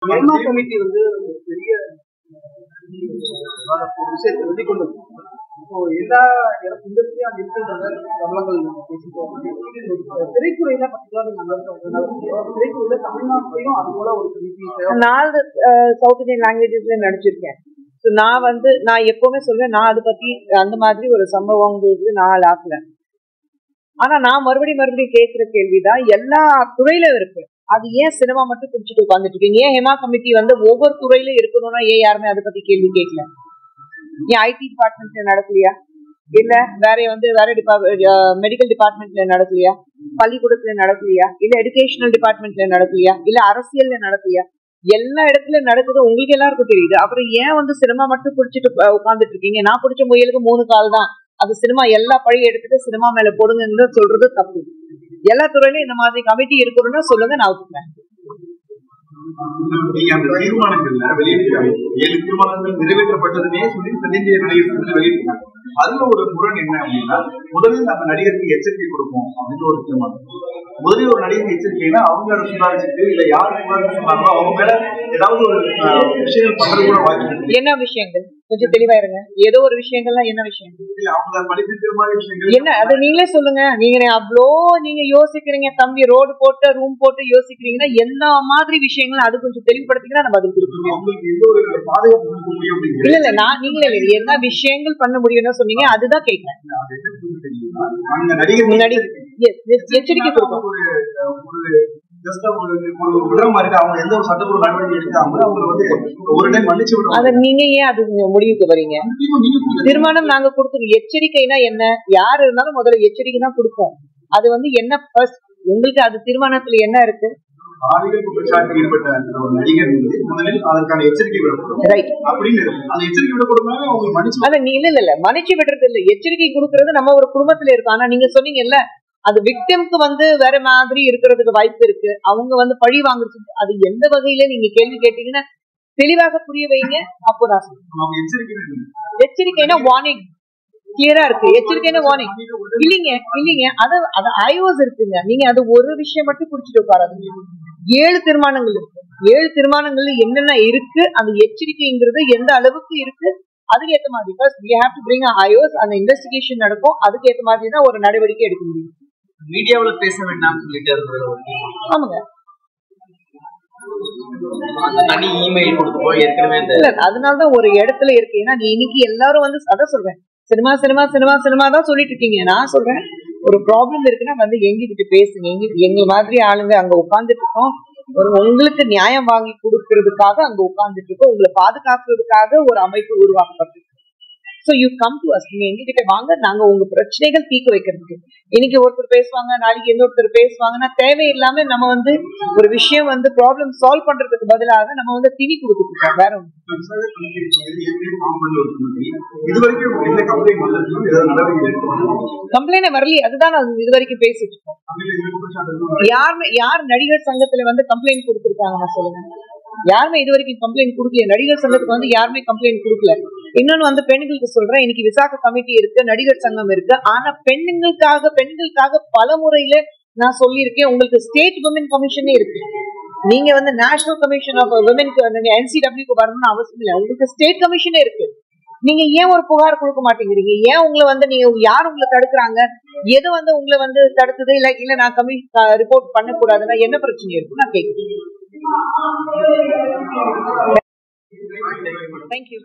Hema committee வந்து பெரிய விஷயத்தை வெளிக்கொண்டு எல்லா இண்டஸ்ட்ரியா இருக்கின்றன கமலங்கள் திரைத்துறையில திரைத்துறையில தமிழ்நாட்டிலையும் அது போல ஒரு நாலு சவுத் இந்தியன் லாங்குவேஜஸ்ல நடிச்சிருக்கேன். நான் எப்பவுமே சொல்வேன், நான் அதை பத்தி அந்த மாதிரி ஒரு சம்பவம் நான் ஆக்கல. ஆனா நான் மறுபடியும் கேட்கிற கேள்விதான் எல்லா துறையில இருக்கு. அது ஏன் சினிமா மட்டும் குடிச்சிட்டு உட்காந்துட்டு இருக்கீங்க? ஏன் ஹேமா கமிட்டி வந்து ஒவ்வொரு துறையில இருக்கணும்னா ஏன் யாருமே அதை பத்தி கேள்வி கேட்கல? ஏன் ஐடி டிபார்ட்மெண்ட்ல நடக்கலையா? இல்ல வேற மெடிக்கல் டிபார்ட்மெண்ட்ல நடக்கலையா? பள்ளிக்கூடத்துல நடக்கலையா? இல்ல எஜுகேஷனல் டிபார்ட்மெண்ட்ல நடக்கலையா? இல்ல அரசியல்ல நடக்கலையா? எல்லா இடத்துல நடக்குது, உங்களுக்கு எல்லாருக்கும் தெரியுது. அப்புறம் ஏன் வந்து சினிமா மட்டும் குடிச்சிட்டு உட்காந்துட்டு இருக்கீங்க? நான் பிடிச்ச முயலுக்கு 3 கால் தான். அது சினிமா எல்லா பழைய எடுத்துட்டு சினிமா மேல போடுங்க சொல்றது தப்பு. எல்லா துறையிலும் இந்த மாதிரி கமிட்டி இருக்கணும்னா சொல்லுங்க, நான் ஒத்துக்கிறேன். நீங்க அந்த தீர்மானங்கள்ல வெளியிட்டிருக்காங்க, 7 தீர்மானங்கள் நிறைவேற்றப்பட்டதுன்னே சொல்லி தென்னிந்திய நடிகர்கள் வெளியிட்டிருக்காங்க. அதுல ஒரு முரண் என்ன அப்படின்னா, முதலில் அந்த நடிகருக்கு எச்சரிக்கை கொடுப்போம் அப்படின்னு ஒரு தீர்மானம். முதலில் ஒரு நடிகருக்கு எச்சரிக்கைன்னா அவங்க அதை சுதாரிச்சுட்டு இல்ல யாரு சொன்னாங்களோ அவங்க மேல ஏதாவது ஒரு விஷயங்கள் பண்றது கூட வாய்ப்பு. என்ன விஷயங்கள் கொஞ்சம் தெளிவா இருங்க. ஏதோ ஒரு விஷயங்கள்னா என்ன விஷயங்கள்? அவங்க படிப்பு மாதிரி விஷயங்கள் என்ன அது நீங்களே சொல்லுங்க. நீங்க யோசிக்கிறீங்க தம்பி, ரோடு போட்டு ரூம் போட்டு யோசிக்கிறீங்கன்னா என்ன மாதிரி விஷயங்கள் அது கொஞ்சம் தெளிவுபடுத்திங்கன்னா நம்ம பதில் கொடுக்க முடியும். இல்ல நீங்களே என்ன விஷயங்கள் பண்ண முடியும்னு சொன்னீங்க, அதுதான் கேட்கிறேன். முன்னாடி எச்சரிக்கை கொடுக்கும். நீங்க ஏன் அது முடிவுக்கு வரீங்க? தீர்மானம் நாங்க கொடுத்துருக்கோம். எச்சரிக்கைனா என்ன? யாரு இருந்தாலும் முதல்ல எச்சரிக்கை தான் கொடுப்போம். அது வந்து என்ன உங்களுக்கு அது தீர்மானத்துல என்ன இருக்கு? மன்னிச்சு விடுறது இல்ல, எச்சரிக்கை கொடுக்கறது நம்ம ஒரு குடும்பத்துல இருக்கோம். ஆனா நீங்க சொன்னீங்கல்ல, அது விக்டிம்க்கு வந்து வேற மாதிரி இருக்கிறதுக்கு வாய்ப்பு இருக்கு. அவங்க வந்து பழி வாங்குறது, அது எந்த வகையில நீங்க கேள்வி கேட்டீங்கன்னா தெளிவாக புரிய வைங்க. அப்போ நான் எச்சரிக்கைனா வார்னிங் கிளியரா இருக்கு. எச்சரிக்கைனா வார்னிங் இல்லைங்க. அது ஐஓஸ் இருக்குங்க. நீங்க அது ஒரு விஷயம் மட்டும் குடிச்சிட்டு உட்காராது. 7 தீர்மானங்கள் இருக்கு. 7 தீர்மானங்கள்ல என்னென்ன இருக்கு, அந்த எச்சரிக்கைங்கிறது எந்த அளவுக்கு இருக்கு, அதுக்கு ஏற்ற மாதிரி we have to bring a IOS, அந்த இன்வெஸ்டிகேஷன் நடக்கும். அதுக்கு ஏற்ற மாதிரி தான் ஒரு நடவடிக்கை எடுக்க முடியும். மீடியாவுல பேச வேண்டாம் சொல்லிட்டு ஆமாங்க. தனி இமெயில் கொடுத்துப்போ ஏற்கனவே அதனாலதான் ஒரு இடத்துல இருக்கு. ஏன்னா இன்னைக்கு எல்லாரும் வந்து அதான் சொல்றேன், சினிமா தான் சொல்லிட்டு இருக்கீங்க. நான் சொல்றேன், ஒரு ப்ராப்ளம் இருக்குன்னா வந்து எங்ககிட்ட பேசுங்க. எங்க மாதிரி ஆளுங்க அங்க உட்கார்ந்துட்டு இருக்கோம். உங்களுக்கு நியாயம் வாங்கி கொடுக்கறதுக்காக அங்க உட்கார்ந்துட்டு இருக்கோம். உங்களை பாதுகாக்கிறதுக்காக ஒரு அமைப்பு உருவாக்கப்பட்டு. So you come to us. நீங்க எங்ககிட்ட வாங்க, நாங்க உங்க பிரச்சனைகள் தீர்க்க வைக்கிறதுக்கு. இன்னைக்கு ஒருத்தர் பேசுவாங்க, நாளைக்கு இன்னொருத்தர் பேசுவாங்கன்னா தேவையில்லாம நம்ம வந்து ஒரு விஷயம் வந்து ப்ராப்ளம் சால்வ் பண்றதுக்கு பதிலாக நம்ம வந்து திணி கொடுத்துருக்கோம். வேற கம்ப்ளைண்ட் வரலையே, அதுதான் இது வரைக்கும் பேசிட்டு இருக்கோம். யார் நடிகர் சங்கத்துல வந்து கம்ப்ளைண்ட் கொடுத்திருக்காங்க சொல்லுங்க? யாருமே இது வரைக்கும் கம்ப்ளைண்ட் கொடுக்கல. நடிகர் சங்கத்துக்கு வந்து யாருமே கம்ப்ளைண்ட் கொடுக்கல. இன்னொன்னு வந்து பெண்களுக்கு சொல்றேன், இன்னைக்கு விசாக கமிட்டி இருக்கு, நடிகர் சங்கம் இருக்கு. ஆனா பெண்களுக்காக பல முறையில நான் சொல்லியிருக்கேன். உங்களுக்கு ஸ்டேட் விமன் கமிஷனே இருக்கு. நீங்க வந்து நேஷனல் கமிஷன் ஆஃப் விமனுக்கு NCWக்கு வரணும்னு அவசியம் இல்லை. உங்களுக்கு ஸ்டேட் கமிஷனே இருக்கு. நீங்க ஏன் ஒரு புகார் கொடுக்க மாட்டேங்கிறீங்க? ஏன் உங்களை வந்து நீங்க யார் உங்களை தடுக்கிறாங்க? எது வந்து உங்களை வந்து தடுத்தது? இல்ல நான் ரிப்போர்ட் பண்ணக்கூடாதுன்னா என்ன பிரச்சனை இருக்கு நான் கேட்கிறேன். Thank you.